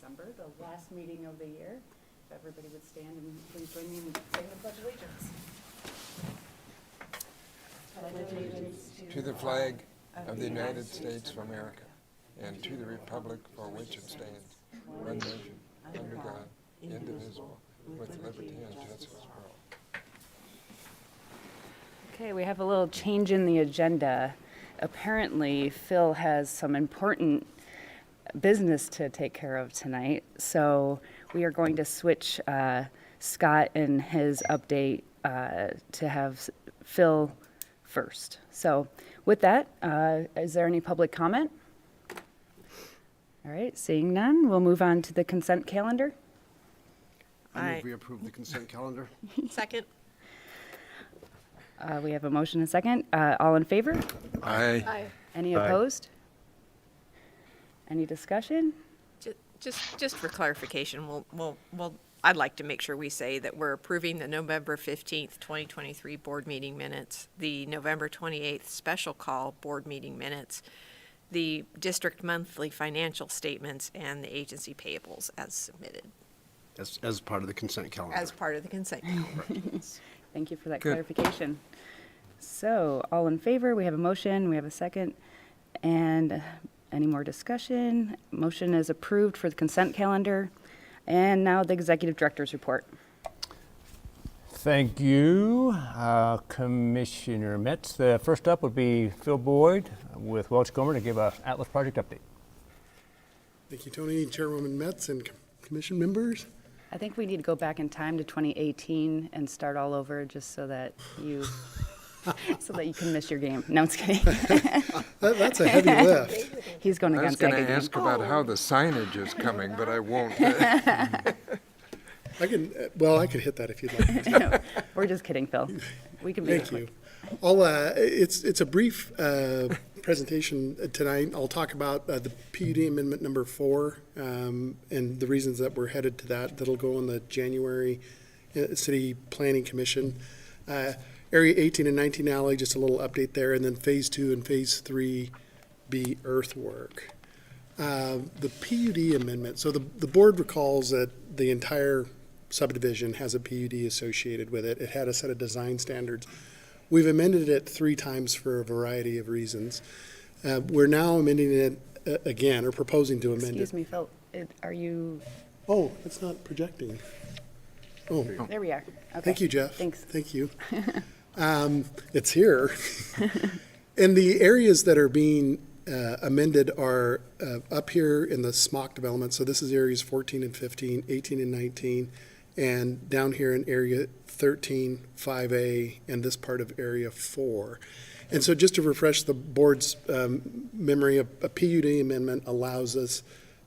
December, the last meeting of the year. If everybody would stand and please join me in saying the Pledge of Allegiance. To the flag of the United States of America and to the republic for which it stands, one nation, under God, indivisible, with liberty and justice for all. Okay, we have a little change in the agenda. Apparently, Phil has some important business to take care of tonight, so we are going to switch Scott and his update to have Phil first. So with that, is there any public comment? All right, seeing none, we'll move on to the consent calendar. I move we approve the consent calendar. Second. We have a motion and a second. All in favor? Aye. Any Aye. opposed? Any discussion? Just for clarification, I'd like to make sure we say that we're approving the November 15th, 2023 board meeting minutes, the November 28th special call board meeting minutes, the district monthly financial statements, and the agency payables as submitted, As part of the consent calendar. as part of the consent calendar. Thank you for that Good. clarification. So, all in favor, we have a motion, we have a second, and any more discussion? Motion is approved for the consent calendar. And now the executive director's report. Thank you, Commissioner Metz. The first up would be Phil Boyd with Welch Gomer to give a Atlas Project update. Thank you, Tony, Chairwoman Metz, and commission members. I think we need to go back in time to 2018 and start all over just so that you can miss your game. No, I'm just kidding. That's a heavy lift. He's going I was against going to Egg again. ask about how the signage is coming, but I won't. I could hit that if you'd like. No, we're just kidding, Phil. We can be Thank you. It's a brief presentation tonight. I'll talk about the PUD Amendment number 4 and the reasons that we're headed to that. That'll go on the January City Planning Commission. Area 18 and 19 alley, just a little update there, and then Phase 2 and Phase 3B earthwork. The PUD amendment, so the board recalls that the entire subdivision has a PUD associated with it. It had a set of design standards. We've amended it 3 times for a variety of reasons. We're now amending it again, or proposing to amend Excuse it. me, Phil. Are you? Oh, it's not projecting. Oh, There we are. Okay. thank you, Jeff. Thanks. Thank you. It's here. And the areas that are being amended are up here in the SMOC development. So this is areas 14 and 15, 18 and 19, and down here in area 13, 5A, and this part of area 4. And so just to refresh the board's memory, a PUD amendment allows us,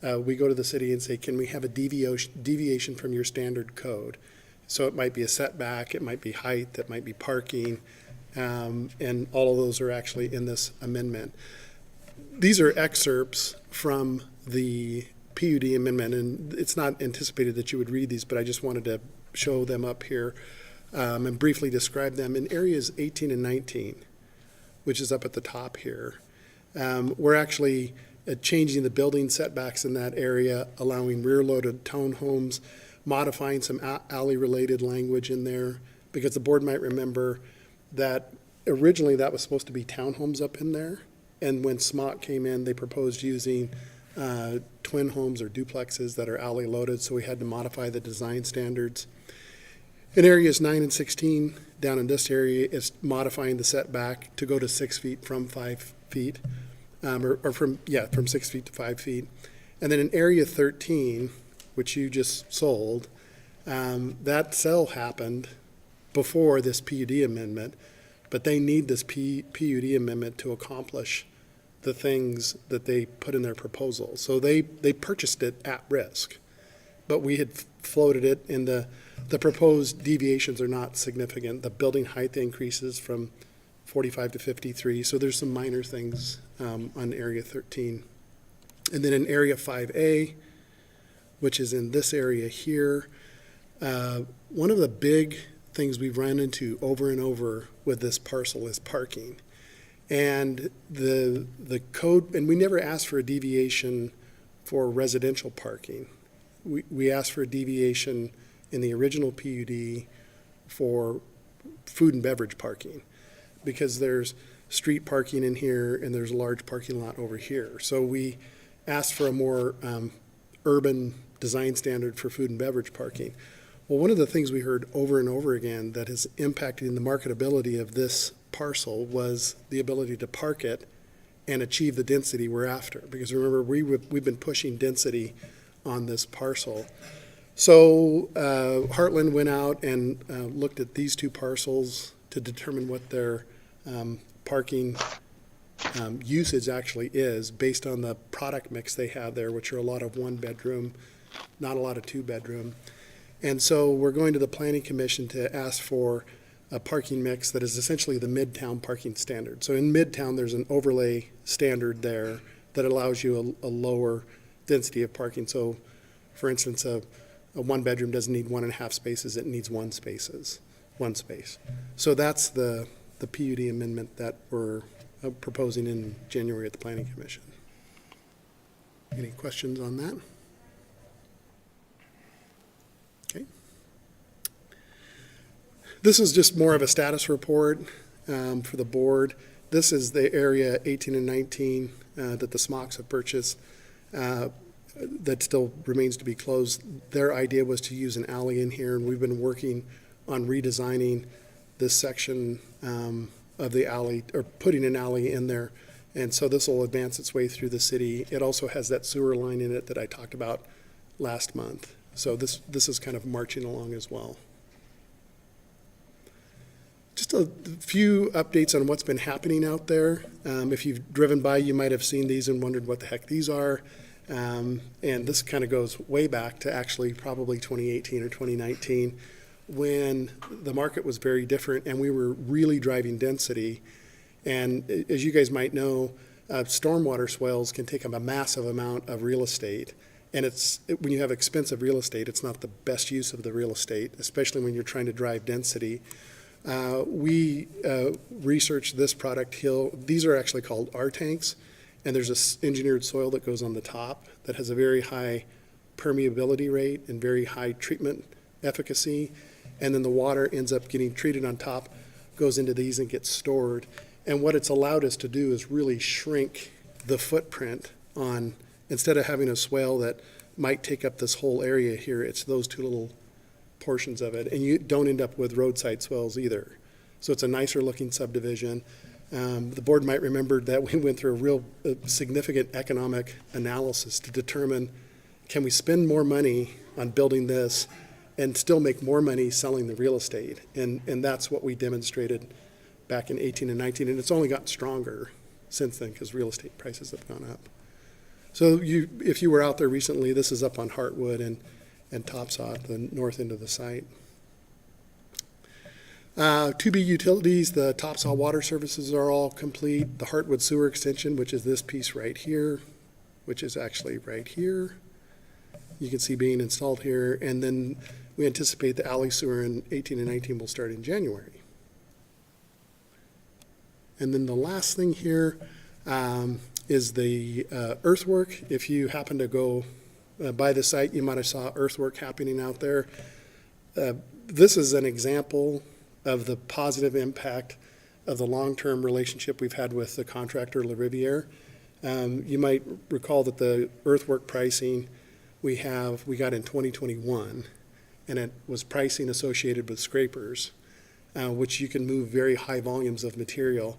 we go to the city and say, can we have a deviation from your standard code? So it might be a setback, it might be height, it might be parking, and all of those are actually in this amendment. These are excerpts from the PUD amendment, and it's not anticipated that you would read these, but I just wanted to show them up here and briefly describe them. In areas 18 and 19, which is up at the top here, we're actually changing the building setbacks in that area, allowing rear-loaded townhomes, modifying some alley-related language in there, because the board might remember that originally that was supposed to be townhomes up in there, and when SMOC came in, they proposed using twin homes or duplexes that are alley-loaded, so we had to modify the design standards. In areas 9 and 16, down in this area, it's modifying the setback to go to 6 feet from 5 feet, from 6 feet to 5 feet. And then in area 13, which you just sold, that sale happened before this PUD amendment, but they need this PUD amendment to accomplish the things that they put in their proposal. So they purchased it at risk, but we had floated it, and the proposed deviations are not significant. The building height increases from 45 to 53, so there's some minor things on area 13. And then in area 5A, which is in this area here, one of the big things we've run into over and over with this parcel is parking. And the code, and we never asked for a deviation for residential parking. we asked for a deviation in the original PUD for food and beverage parking, because there's street parking in here and there's a large parking lot over here. So we asked for a more urban design standard for food and beverage parking. Well, one of the things we heard over and over again that has impacted the marketability of this parcel was the ability to park it and achieve the density we're after. Because remember, we've been pushing density on this parcel. So Heartland went out and looked at these two parcels to determine what their parking usage actually is based on the product mix they have there, which are a lot of one bedroom, not a lot of two bedroom. And so we're going to the Planning Commission to ask for a parking mix that is essentially the Midtown parking standard. So in Midtown, there's an overlay standard there that allows you a lower density of parking. So for instance, a one bedroom doesn't need 1.5 spaces, it needs one space. So that's the PUD amendment that we're proposing in January at the Planning Commission. Any questions on that? Okay. This is just more of a status report for the board. This is the area 18 and 19 that the Smocks have purchased. That still remains to be closed. Their idea was to use an alley in here, and we've been working on redesigning this section of the alley, or putting an alley in there. And so this will advance its way through the city. It also has that sewer line in it that I talked about last month. So this is kind of marching along as well. Just a few updates on what's been happening out there. If you've driven by, you might have seen these and wondered what the heck these are. And this kind of goes way back to actually probably 2018 or 2019, when the market was very different and we were really driving density. And as you guys might know, stormwater swales can take up a massive amount of real estate. And when you have expensive real estate, it's not the best use of the real estate, especially when you're trying to drive density. We researched this product, Hill. These are actually called R-tanks. And there's this engineered soil that goes on the top that has a very high permeability rate and very high treatment efficacy. And then the water ends up getting treated on top, goes into these and gets stored. And what it's allowed us to do is really shrink the footprint on, instead of having a swale that might take up this whole area here, it's those two little portions of it. And you don't end up with roadside swales either. So it's a nicer looking subdivision. The board might remember that we went through a real significant economic analysis to determine, can we spend more money on building this and still make more money selling the real estate? And that's what we demonstrated back in 18 and 19, and it's only gotten stronger since then because real estate prices have gone up. So if you were out there recently, this is up on Heartwood and Topsaw, the north end of the site. 2B utilities, the Topsaw water services are all complete. The Heartwood sewer extension, which is this piece right here, which is actually right here, you can see being installed here. And then we anticipate the alley sewer in 18 and 19 will start in January. And then the last thing here is the earthwork. If you happen to go by the site, you might have saw earthwork happening out there. This is an example of the positive impact of the long-term relationship we've had with the contractor, La Riviere. You might recall that the earthwork pricing we got in 2021, and it was pricing associated with scrapers, which you can move very high volumes of material.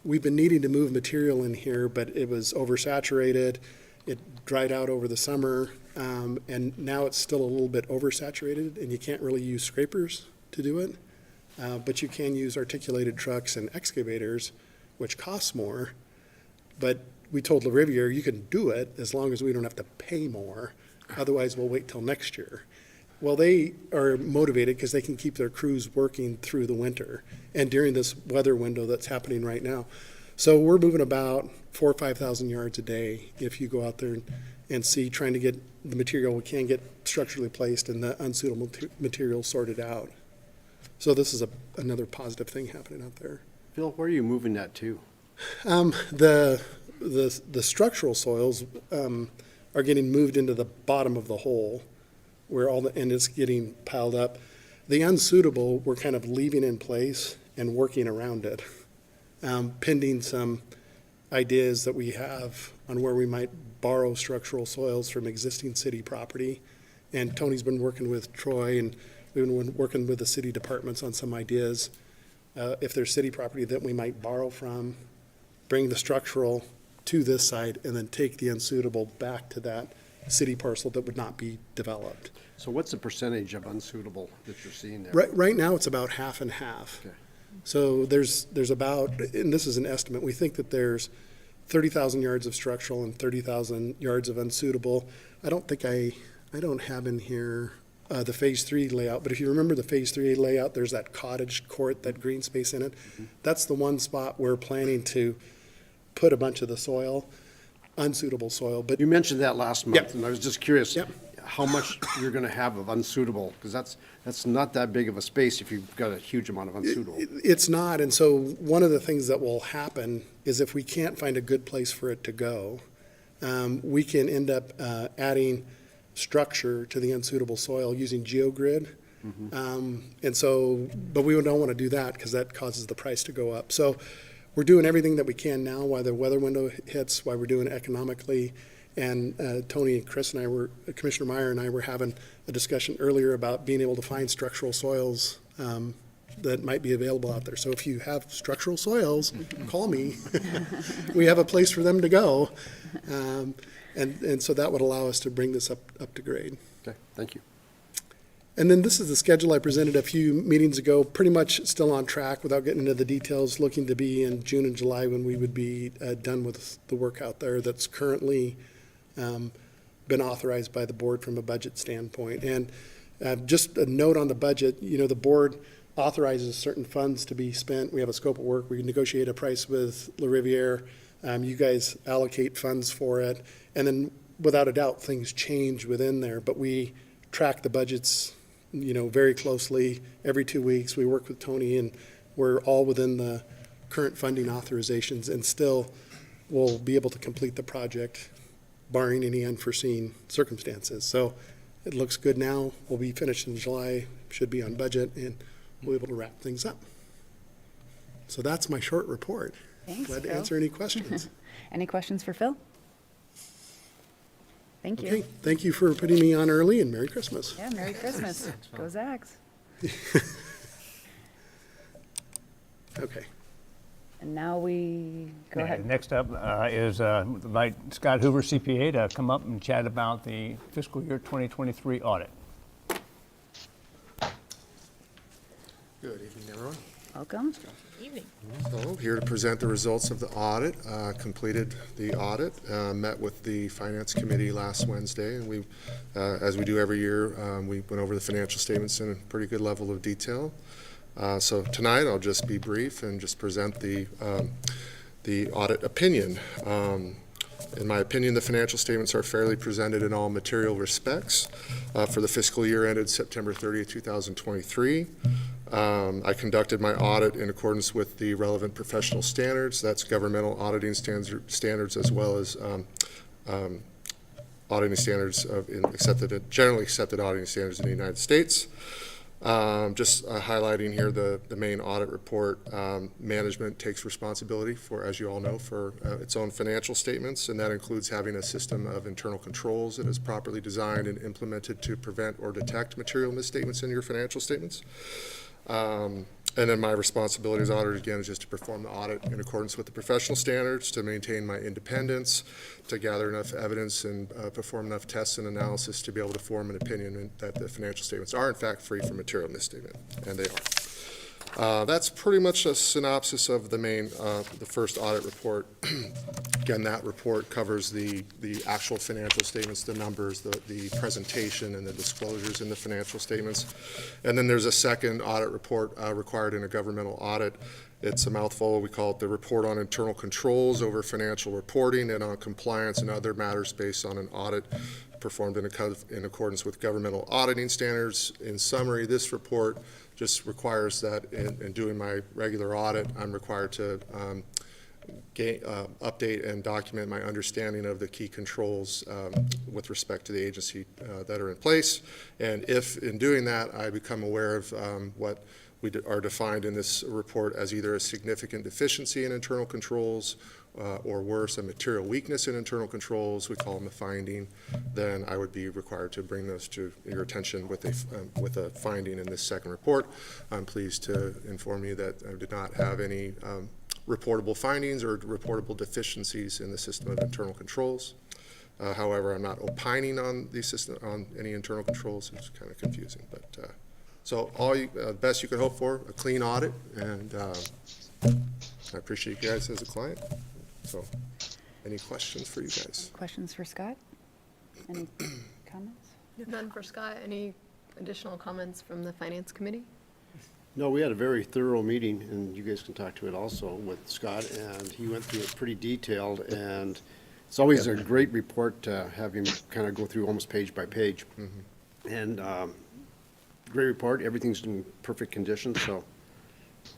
We've been needing to move material in here, but it was oversaturated. It dried out over the summer, and now it's still a little bit oversaturated, and you can't really use scrapers to do it, but you can use articulated trucks and excavators, which costs more. But we told La Riviere, you can do it as long as we don't have to pay more. Otherwise, we'll wait till next year. Well, they are motivated because they can keep their crews working through the winter and during this weather window that's happening right now. So we're moving about 4,000 or 5,000 yards a day if you go out there and see, trying to get the material we can get structurally placed and the unsuitable material sorted out. So this is another positive thing happening out there. Phil, where are you moving that to? The structural soils, are getting moved into the bottom of the hole where and it's getting piled up. The unsuitable, we're kind of leaving in place and working around it, pending some ideas that we have on where we might borrow structural soils from existing city property. And Tony's been working with Troy, and we've been working with the city departments on some ideas. If there's city property that we might borrow from, bring the structural to this side, and then take the unsuitable back to that city parcel that would not be developed. So what's the percentage of unsuitable that you're seeing there? Right now, it's about half and half. Okay. So there's about, and this is an estimate, we think that there's 30,000 yards of structural and 30,000 yards of unsuitable. I don't have in here the Phase 3 layout, but if you remember the Phase 3 layout, there's that cottage court, that green space in it. That's the one spot we're planning to put a bunch of the soil, unsuitable soil, but You mentioned that last month, Yep. and I was just curious Yep. how much you're going to have of unsuitable, because that's not that big of a space if you've got a huge amount of unsuitable. it's not, and so one of the things that will happen is if we can't find a good place for it to go, we can end up adding structure to the unsuitable soil using GeoGrid. And so, but we don't want to do that because that causes the price to go up. So we're doing everything that we can now while the weather window hits, while we're doing it economically. And Tony and Chris and Commissioner Meyer and I were having a discussion earlier about being able to find structural soils that might be available out there. So if you have structural soils, call me. We have a place for them to go. And so that would allow us to bring this up to grade. Okay, thank you. And then this is the schedule I presented a few meetings ago, pretty much still on track without getting into the details, looking to be in June and July when we would be done with the work out there that's currently been authorized by the board from a budget standpoint. And just a note on the budget, the board authorizes certain funds to be spent. We have a scope of work. We negotiate a price with La Riviere. You guys allocate funds for it. And then without a doubt, things change within there, but we track the budgets very closely every 2 weeks. We work with Tony, and we're all within the current funding authorizations, and still will be able to complete the project barring any unforeseen circumstances. So it looks good now. We'll be finished in July, should be on budget, and we'll be able to wrap things up. So that's my short report. Thanks, Glad to Phil. answer any questions. Any questions for Phil? Thank you. Okay, thank you for putting me on early, and Merry Christmas. Yeah, Merry Christmas. Go Zags. Okay. And now we, go ahead. Next up is invite Scott Hoover, CPA, to come up and chat about the fiscal year 2023 audit. Good evening, everyone. Welcome. Evening. So, here to present the results of the audit. Completed the audit, met with the Finance Committee last Wednesday, and we, as we do every year, we went over the financial statements in a pretty good level of detail. So tonight, I'll just be brief and just present the audit opinion. In my opinion, the financial statements are fairly presented in all material respects for the fiscal year ended September 30th, 2023. I conducted my audit in accordance with the relevant professional standards. That's governmental auditing standards as well as auditing standards of generally accepted auditing standards in the United States. Just highlighting here the main audit report. Management takes responsibility for, as you all know, for its own financial statements, and that includes having a system of internal controls that is properly designed and implemented to prevent or detect material misstatements in your financial statements. And then my responsibility as auditor, again, is just to perform the audit in accordance with the professional standards, to maintain my independence, to gather enough evidence and perform enough tests and analysis to be able to form an opinion that the financial statements are in fact free from material misstatement, and they are. That's pretty much a synopsis of the main, the first audit report. Again, that report covers the actual financial statements, the numbers, the presentation, and the disclosures in the financial statements. And then there's a second audit report required in a governmental audit. It's a mouthful. We call it the Report on Internal Controls over Financial Reporting and on Compliance and Other Matters based on an audit performed in accordance with governmental auditing standards. In summary, this report just requires that in doing my regular audit, I'm required to update and document my understanding of the key controls with respect to the agency that are in place. And if, in doing that, I become aware of what are defined in this report as either a significant deficiency in internal controls or worse, a material weakness in internal controls, we call them a finding, then I would be required to bring those to your attention with a finding in this second report. I'm pleased to inform you that I did not have any reportable findings or reportable deficiencies in the system of internal controls. However, I'm not opining on the system, on any internal controls. It's kind of confusing, but so all you, best you could hope for, a clean audit, and I appreciate you guys as a client. So, any questions for you guys? Questions for Scott? Any comments? None for Scott. Any additional comments from the Finance Committee? No, we had a very thorough meeting, and you guys can talk to it also with Scott, and he went through it pretty detailed, and it's always a great report to have him kind of go through almost page by page. And great report, everything's in perfect condition, so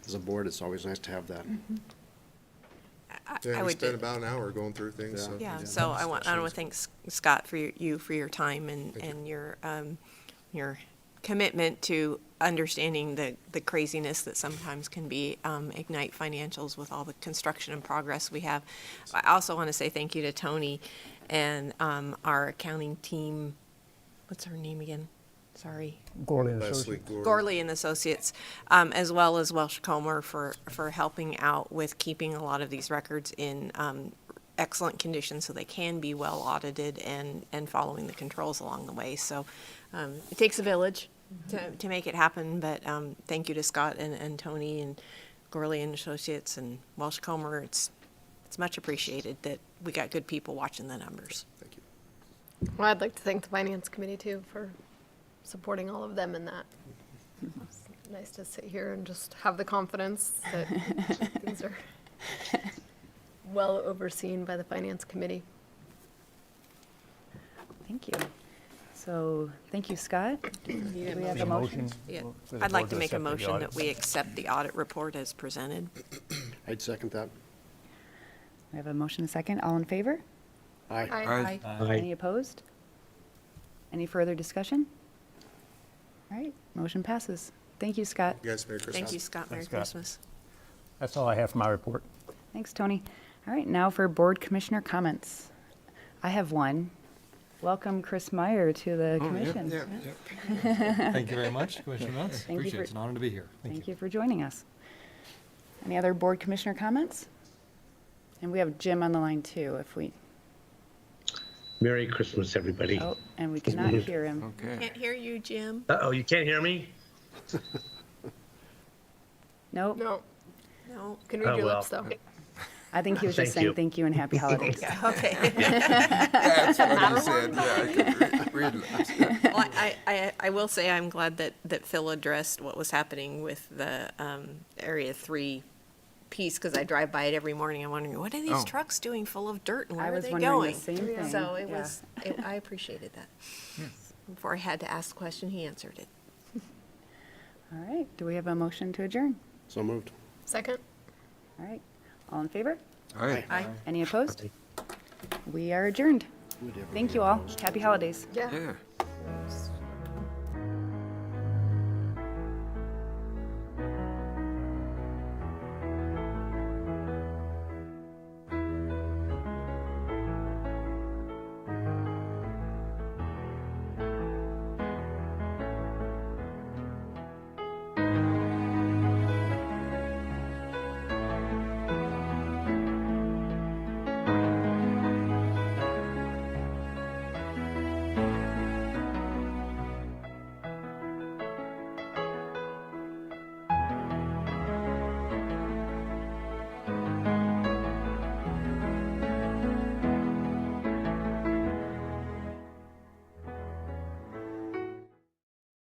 as a board, it's always nice to have that. Yeah, I we would spent about an hour going through things. Yeah. So. Yeah, so I want to thank Scott for you for your time and your commitment to understanding the craziness that sometimes can be Ignite Financials with all the construction and progress we have. I also want to say thank you to Tony and our accounting team. What's her name again? Sorry. Gorley and Leslie Associates. Gore. Gorley and Associates, as well as Welsh Comer for helping out with keeping a lot of these records in excellent condition so they can be well audited and following the controls along the way. So it takes a village to make it happen, but thank you to Scott and Tony and Gorley and Associates and Welsh Comer. It's much appreciated that we got good people watching the numbers. Thank you. Well, I'd like to thank the Finance Committee too for supporting all of them in that. It's nice to sit here and just have the confidence that things are well overseen by the Finance Committee. Thank you. So, thank you, Scott. Do we have a motion? Yeah, for the I'd like board to make a accept the motion audit. that we accept the audit report as presented. I'd second that. We have a motion and a second. All in favor? Aye. Aye. Any opposed? Any further discussion? All right, motion passes. Thank you, Scott. You guys, Merry Christmas. Thank you, Scott. Merry Thanks, Scott. Christmas. That's all I have for my report. Thanks, Tony. All right, now for board commissioner comments. I have one. Welcome Chris Meyer to the commission. Yeah. Thank you very much, Commissioner Metz. Thank you Appreciate it. for- It's an honor to be here. Thank you for joining us. Any other board commissioner comments? And we have Jim on the line too, if we, Merry Christmas, everybody. oh, and we cannot hear him. Okay. Can't hear you, Jim. Uh-oh, you can't hear me? Nope, No, No. can read Oh, your well. lips though. I think he was just Thank saying you. thank you and happy holidays. Yeah, okay. That's what he said. Yeah, I could read lips. Well, I will say I'm glad that Phil addressed what was happening with the Area 3 piece, because I drive by it every morning. I'm wondering, what are these Oh. trucks doing full of dirt and I where are was they wondering the going? same thing, So it yeah. was, I appreciated that. Before I had to ask the question, he answered it. All right, do we have a motion to adjourn? So moved. Second? All right, all in favor? Aye. Aye. Any opposed? We are adjourned. Thank you all. Happy holidays. Yeah. Yeah.